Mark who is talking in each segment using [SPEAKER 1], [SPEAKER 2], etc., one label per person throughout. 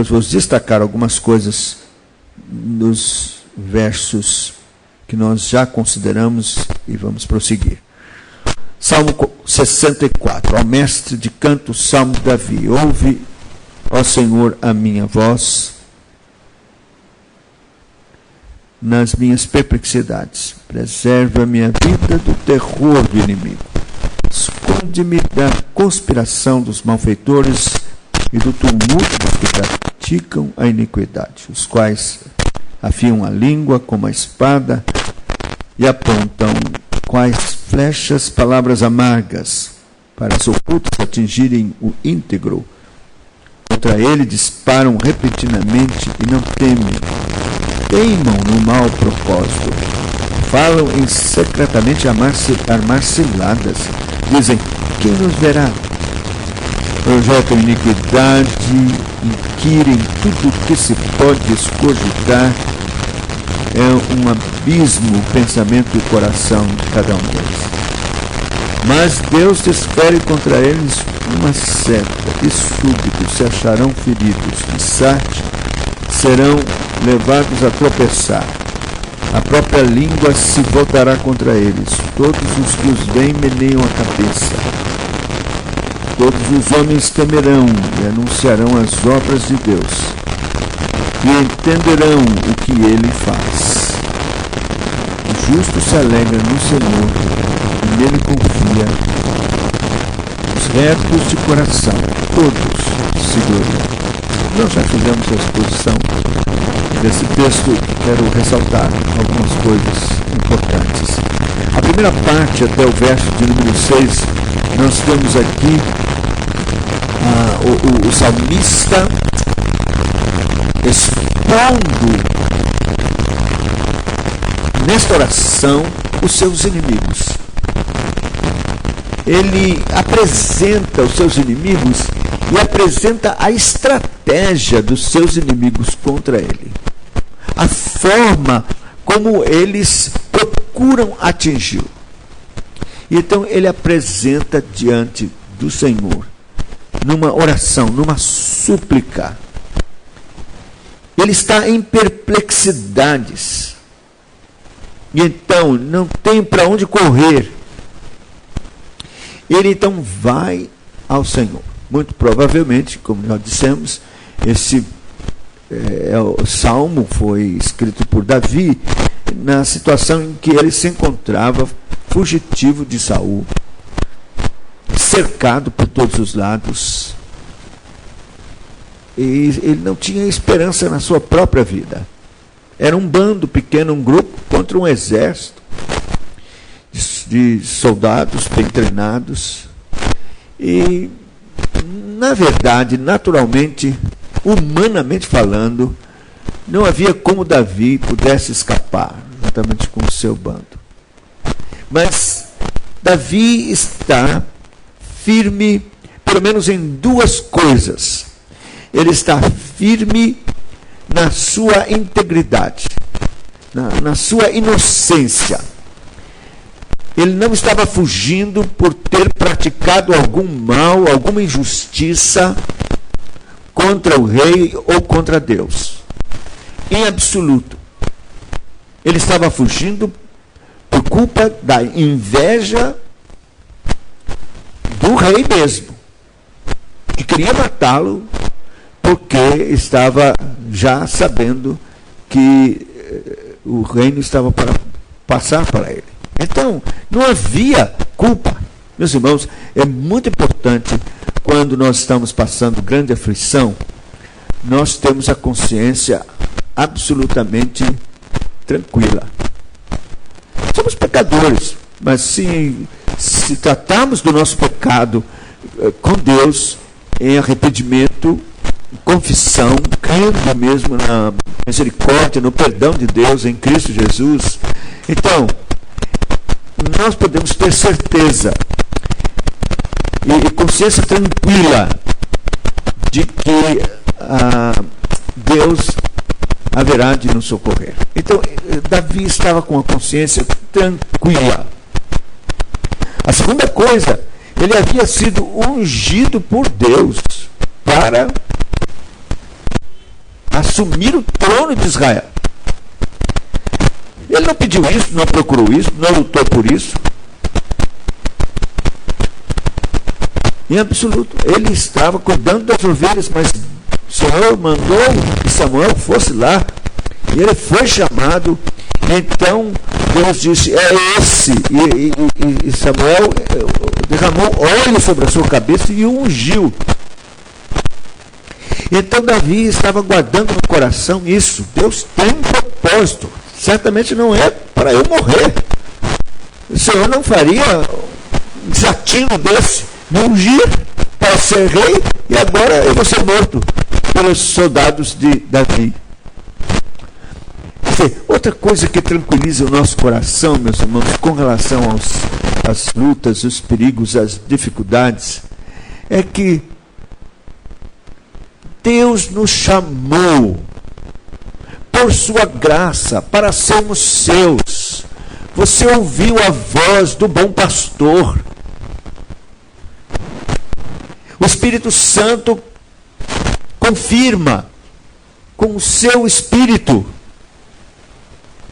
[SPEAKER 1] Eu vou destacar algumas coisas nos versos que nós já consideramos e vamos prosseguir. Salmo 64. Ao mestre de canto, Salmo de Davi. Ouve, ó Senhor, a minha voz nas minhas perplexidades. Preserva a minha vida do terror do inimigo. Esconde-me da conspiração dos malfeitores e do tumulto dos que praticam a iniquidade, os quais afiam a língua como a espada e apontam quais flechas palavras amargas para os ocultos atingirem o íntegro. Contra ele disparam repentinamente e não temem. Teimam no mau propósito. Falam secretamente armar ciladas. Dizem, quem nos verá? Projetam iniquidade, inquirem tudo o que se pode escogitar. É um abismo o pensamento e o coração de cada um deles. Mas Deus desfere contra eles uma seta, e súbitos se acharão feridos, e sarte serão levados a tropeçar. A própria língua se voltará contra eles. Todos os que os veem meneiam a cabeça. Todos os homens temerão e anunciarão as obras de Deus, e entenderão o que ele faz. O justo se alegra no Senhor, e nele confia. Os retos de coração, todos se gloriam. Nós já fizemos a exposição desse texto, quero ressaltar algumas coisas importantes. A primeira parte, até o verso de número 6, nós temos aqui o salmista expondo nesta oração os seus inimigos. Ele apresenta os seus inimigos e apresenta a estratégia dos seus inimigos contra ele. A forma como eles procuram atingi-lo. Então ele apresenta diante do Senhor, numa oração, numa súplica. Ele está em perplexidades. E então não tem para onde correr. Ele então vai ao Senhor. Muito provavelmente, como nós dissemos, esse o salmo foi escrito por Davi na situação em que ele se encontrava fugitivo de Saul, cercado por todos os lados, e ele não tinha esperança na sua própria vida. Era um bando pequeno, um grupo contra um exército de soldados bem treinados, e na verdade, naturalmente, humanamente falando, não havia como Davi pudesse escapar juntamente com o seu bando. Mas Davi está firme, pelo menos em duas coisas. Ele está firme na sua integridade, na sua inocência. Ele não estava fugindo por ter praticado algum mal, alguma injustiça contra o rei ou contra Deus. Em absoluto. Ele estava fugindo por culpa da inveja do rei mesmo, que queria matá-lo porque estava já sabendo que o reino estava para passar para ele. Então, não havia culpa. Meus irmãos, é muito importante, quando nós estamos passando grande aflição, nós temos a consciência absolutamente tranquila. Somos pecadores, mas se tratarmos do nosso pecado com Deus, em arrependimento, confissão, crendo mesmo na misericórdia, no perdão de Deus em Cristo Jesus, então, nós podemos ter certeza e consciência tranquila de que Deus haverá de nos socorrer. Então, Davi estava com a consciência tranquila. A segunda coisa, ele havia sido ungido por Deus para assumir o trono de Israel. Ele não pediu isso, não procurou isso, não lutou por isso. Em absoluto, ele estava cuidando das ovelhas, mas o Senhor mandou que Samuel fosse lá, e ele foi chamado. Então Deus disse, é esse, e Samuel derramou óleo sobre a sua cabeça e o ungiu. Então Davi estava guardando no coração isso. Deus tem um propósito, certamente não é para eu morrer. O Senhor não faria um desatino desse, me ungir para ser rei, e agora eu vou ser morto pelos soldados de Davi. Outra coisa que tranquiliza o nosso coração, meus irmãos, com relação às lutas, os perigos, as dificuldades, é que Deus nos chamou por sua graça para sermos seus. Você ouviu a voz do bom pastor. O Espírito Santo confirma com o seu Espírito,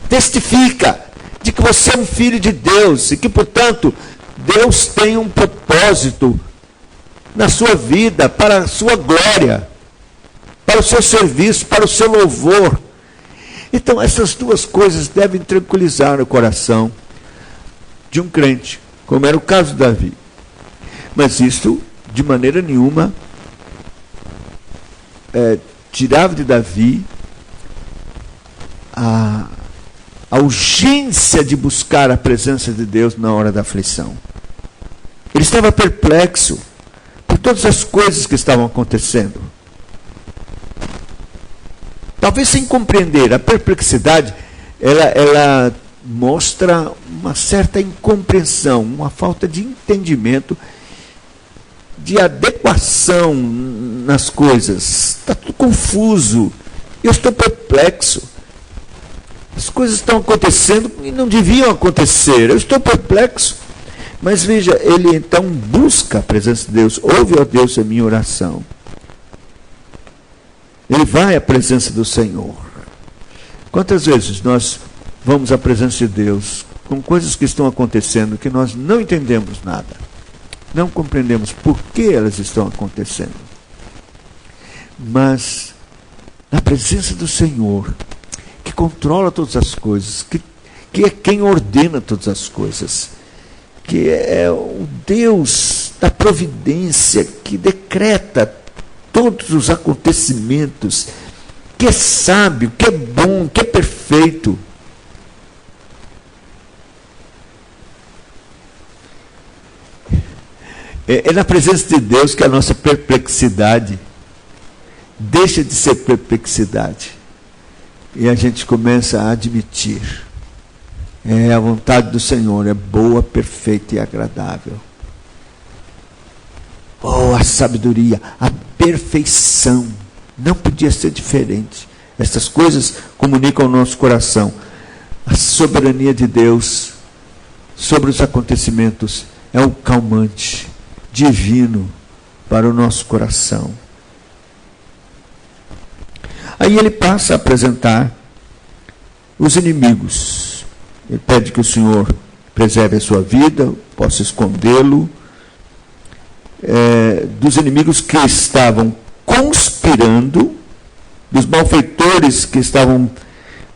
[SPEAKER 1] testifica de que você é um filho de Deus e que, portanto, Deus tem um propósito na sua vida, para a sua glória, para o seu serviço, para o seu louvor. Então, essas duas coisas devem tranquilizar o coração de um crente, como era o caso de Davi. Mas isso, de maneira nenhuma, tirava de Davi a urgência de buscar a presença de Deus na hora da aflição. Ele estava perplexo por todas as coisas que estavam acontecendo. Talvez sem compreender. A perplexidade, ela mostra uma certa incompreensão, uma falta de entendimento, de adequação nas coisas. Está tudo confuso. Eu estou perplexo. As coisas estão acontecendo e não deviam acontecer. Eu estou perplexo. Mas veja, ele então busca a presença de Deus. Ouve, ó Deus, a minha oração. Ele vai à presença do Senhor. Quantas vezes nós vamos à presença de Deus com coisas que estão acontecendo que nós não entendemos nada. Não compreendemos por que elas estão acontecendo. Mas na presença do Senhor, que controla todas as coisas, que é quem ordena todas as coisas, que é o Deus da providência, que decreta todos os acontecimentos, que é sábio, que é bom, que é perfeito. É na presença de Deus que a nossa perplexidade deixa de ser perplexidade. E a gente começa a admitir. A vontade do Senhor é boa, perfeita e agradável. Oh, a sabedoria, a perfeição. Não podia ser diferente. Essas coisas comunicam ao nosso coração a soberania de Deus sobre os acontecimentos. É um calmante divino para o nosso coração. Aí ele passa a apresentar os inimigos. Ele pede que o Senhor preserve a sua vida, possa escondê-lo dos inimigos que estavam conspirando, dos malfeitores que estavam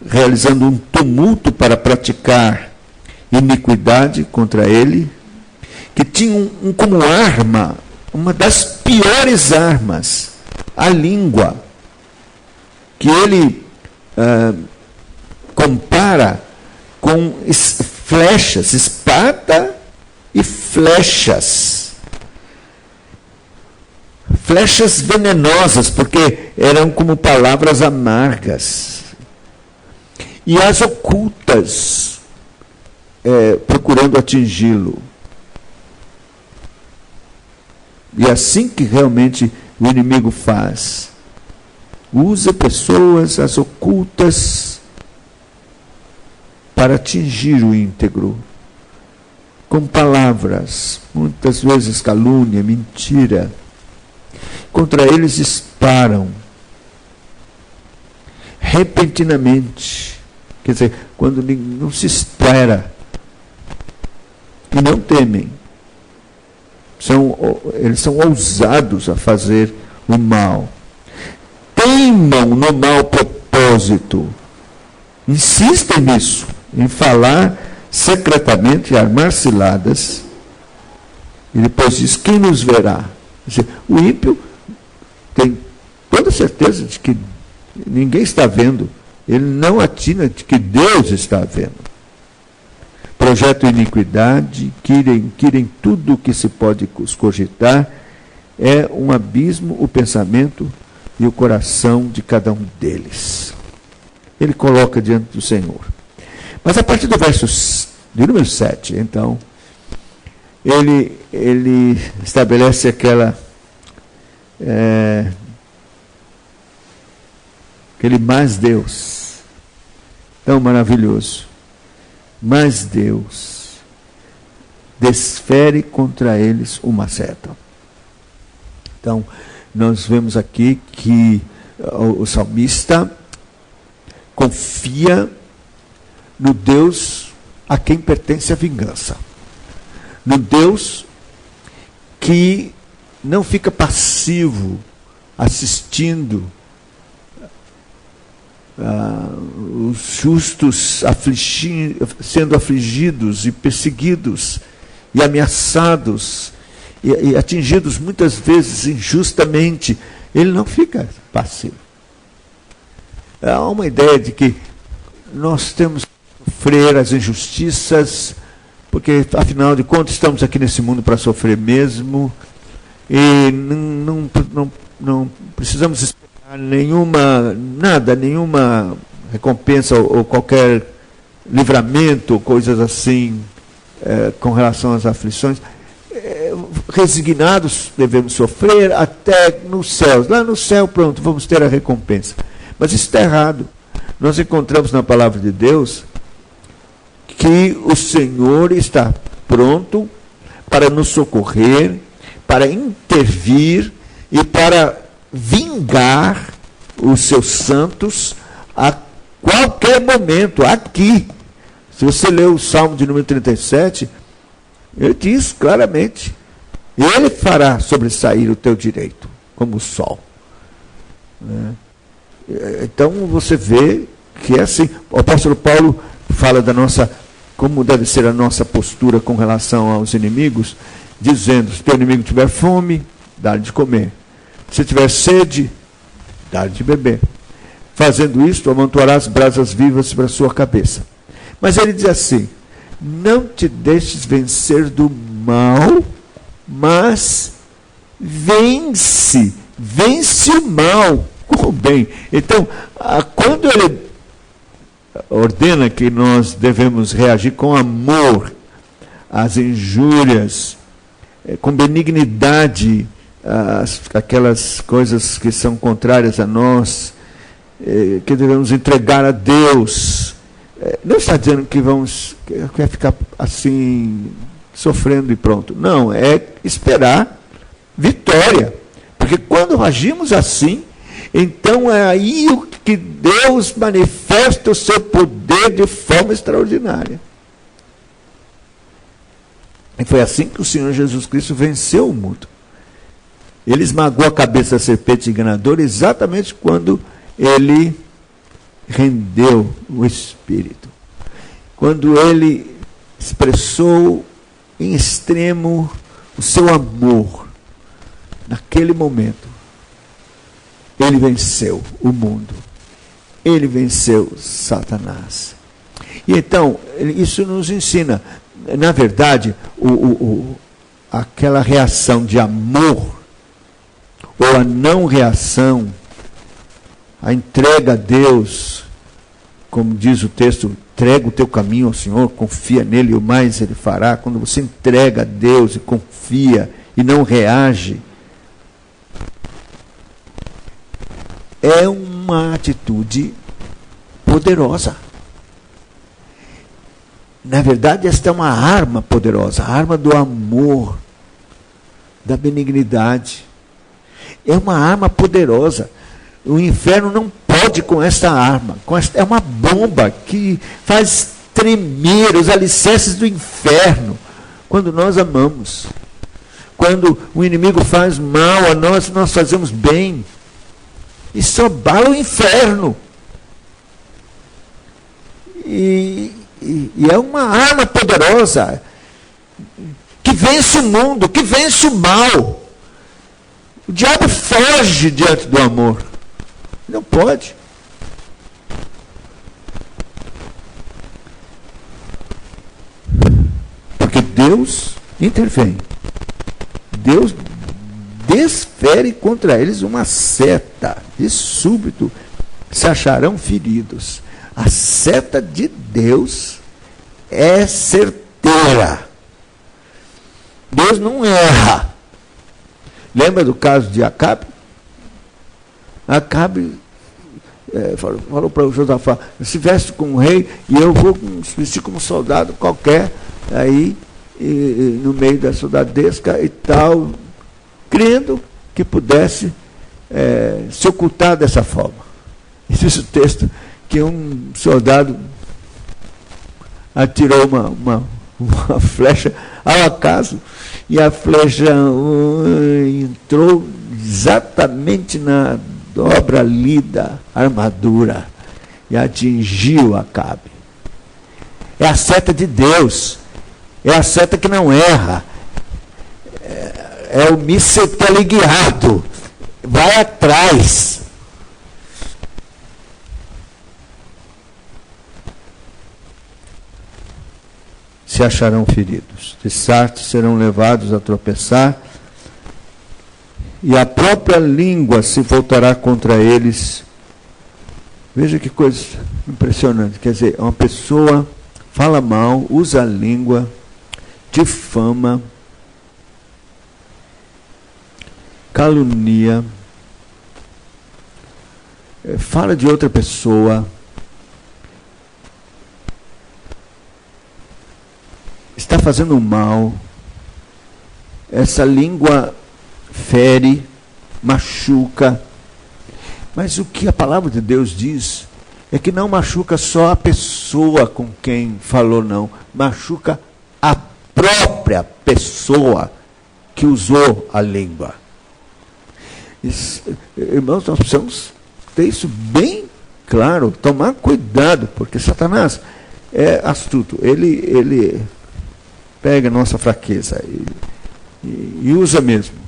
[SPEAKER 1] realizando um tumulto para praticar iniquidade contra ele, que tinham como arma, uma das piores armas, a língua, que ele compara com flechas, espada e flechas. Flechas venenosas, porque eram como palavras amargas. E as ocultas, procurando atingi-lo. E assim que realmente o inimigo faz. Usa pessoas, as ocultas, para atingir o íntegro. Com palavras, muitas vezes calúnia, mentira. Contra eles disparam. repentinamente. Quer dizer, quando não se espera. E não temem. Eles são ousados a fazer o mal. Teimam no mau propósito. Insistem nisso, em falar secretamente e armar ciladas. E depois diz, quem nos verá? Quer dizer, o ímpio tem toda certeza de que ninguém está vendo. Ele não atina de que Deus está vendo. Projeto iniquidade, querem tudo o que se pode cogitar. É um abismo o pensamento e o coração de cada um deles. Ele coloca diante do Senhor. Mas a partir do verso de número 7, então, ele estabelece aquele mais Deus, tão maravilhoso. Mas Deus desfere contra eles uma seta. Então, nós vemos aqui que o salmista confia no Deus a quem pertence a vingança. No Deus que não fica passivo, assistindo os justos sendo afligidos e perseguidos e ameaçados e atingidos muitas vezes injustamente. Ele não fica passivo. Há uma ideia de que nós temos que sofrer as injustiças, porque afinal de contas estamos aqui nesse mundo para sofrer mesmo, e não precisamos esperar nenhuma recompensa ou qualquer livramento, coisas assim, com relação às aflições. Resignados devemos sofrer até nos céus. Lá no céu, pronto, vamos ter a recompensa. Mas isso está errado. Nós encontramos na palavra de Deus que o Senhor está pronto para nos socorrer, para intervir e para vingar os seus santos a qualquer momento, aqui. Se você ler o Salmo de número 37, ele diz claramente, ele fará sobressair o teu direito, como o sol. Então você vê que é assim. O apóstolo Paulo fala como deve ser a nossa postura com relação aos inimigos, dizendo, se teu inimigo tiver fome, dá-lhe de comer. Se tiver sede, dá-lhe de beber. Fazendo isto, amontoarás brasas vivas para a sua cabeça. Mas ele diz assim, não te deixes vencer do mal, mas vence o mal com o bem. Então, quando ele ordena que nós devemos reagir com amor às injúrias, com benignidade, aquelas coisas que são contrárias a nós, que devemos entregar a Deus. Não está dizendo que quer ficar assim, sofrendo e pronto. Não, é esperar vitória. Porque quando agimos assim, então é aí que Deus manifesta o seu poder de forma extraordinária. E foi assim que o Senhor Jesus Cristo venceu o mundo. Ele esmagou a cabeça da serpente enganadora exatamente quando ele rendeu o Espírito. Quando ele expressou em extremo o seu amor, naquele momento, ele venceu o mundo. Ele venceu Satanás. E então, isso nos ensina, na verdade, aquela reação de amor, ou a não reação, a entrega a Deus, como diz o texto, entrega o teu caminho ao Senhor, confia nele e o mais ele fará. Quando você entrega a Deus e confia e não reage, é uma atitude poderosa. Na verdade, esta é uma arma poderosa, a arma do amor, da benignidade. É uma arma poderosa. O inferno não pode explode com esta arma. É uma bomba que faz tremer os alicerces do inferno quando nós amamos. Quando o inimigo faz mal a nós, nós fazemos bem. Isso abala o inferno. E é uma arma poderosa que vence o mundo, que vence o mal. O diabo foge diante do amor. Não pode. Porque Deus intervém. Deus desfere contra eles uma seta. De súbito se acharão feridos. A seta de Deus é certeira. Deus não erra. Lembra do caso de Acabe? Acabe falou para o Josafá: se veste como rei e eu vou vestir como soldado qualquer aí no meio da soldadesca e tal, crendo que pudesse se ocultar dessa forma. E diz o texto que um soldado atirou uma flecha ao acaso, e a flecha entrou exatamente na dobra ali da armadura e atingiu Acabe. É a seta de Deus, é a seta que não erra, é o míssil teleguiado, vai atrás. Se acharão feridos, de sarto serão levados a tropeçar, e a própria língua se voltará contra eles. Veja que coisa impressionante. Quer dizer, uma pessoa fala mal, usa a língua, difama, calunia, fala de outra pessoa, está fazendo mal. Essa língua fere, machuca. Mas o que a palavra de Deus diz é que não machuca só a pessoa com quem falou, não. Machuca a própria pessoa que usou a língua. Irmãos, nós precisamos ter isso bem claro, tomar cuidado, porque Satanás é astuto. Ele pega a nossa fraqueza e usa mesmo.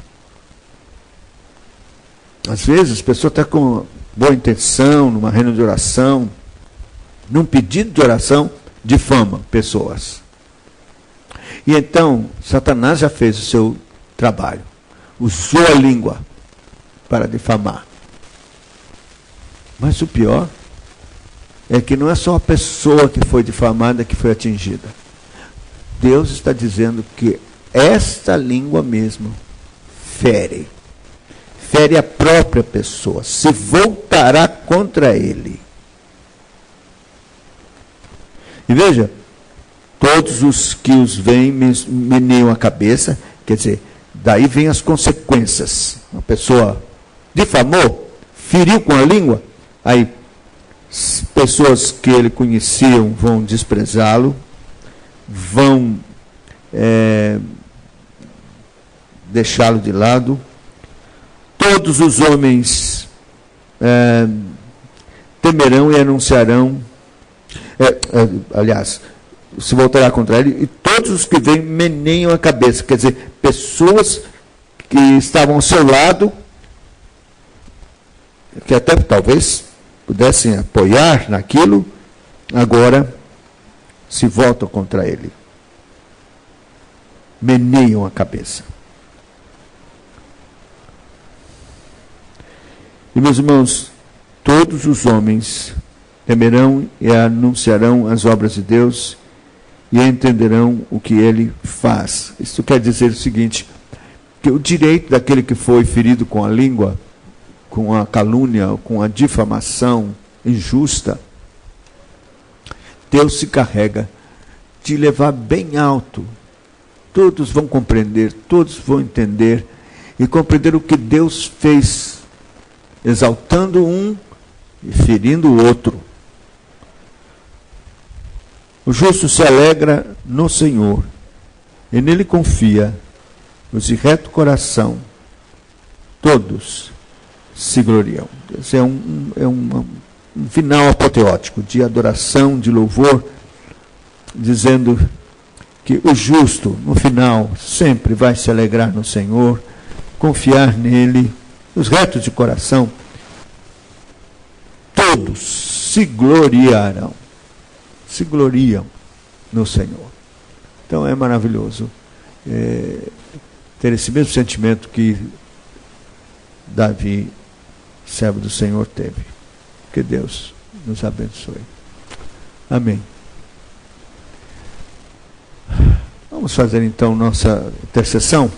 [SPEAKER 1] Às vezes, a pessoa está com boa intenção, numa reunião de oração, num pedido de oração, difama pessoas. E então, Satanás já fez o seu trabalho. Usou a língua para difamar. Mas o pior é que não é só a pessoa que foi difamada que foi atingida. Deus está dizendo que esta língua mesmo fere a própria pessoa, se voltará contra ele. E veja, todos os que os veem meneiam a cabeça, quer dizer, daí vem as consequências. Uma pessoa difamou, feriu com a língua, aí pessoas que ele conheciam vão desprezá-lo, vão deixá-lo de lado. Todos os homens temerão e anunciarão, aliás, se voltará contra ele, e todos os que vêm meneiam a cabeça, quer dizer, pessoas que estavam ao seu lado, que até talvez pudessem apoiar naquilo, agora se voltam contra ele. Meneiam a cabeça. E, meus irmãos, todos os homens temerão e anunciarão as obras de Deus e entenderão o que ele faz. Isso quer dizer o seguinte, que o direito daquele que foi ferido com a língua, com a calúnia, com a difamação injusta, Deus se carrega de levar bem alto. Todos vão compreender, todos vão entender e compreender o que Deus fez, exaltando um e ferindo o outro. O justo se alegra no Senhor, e nele confia. Os de reto coração, todos se gloriam. Esse é um final apoteótico de adoração, de louvor, dizendo que o justo, no final, sempre vai se alegrar no Senhor, confiar nele. Os retos de coração, todos se gloriarão, se gloriam no Senhor. Então é maravilhoso ter esse mesmo sentimento que Davi, servo do Senhor, teve. Que Deus nos abençoe. Amém. Vamos fazer então nossa intercessão.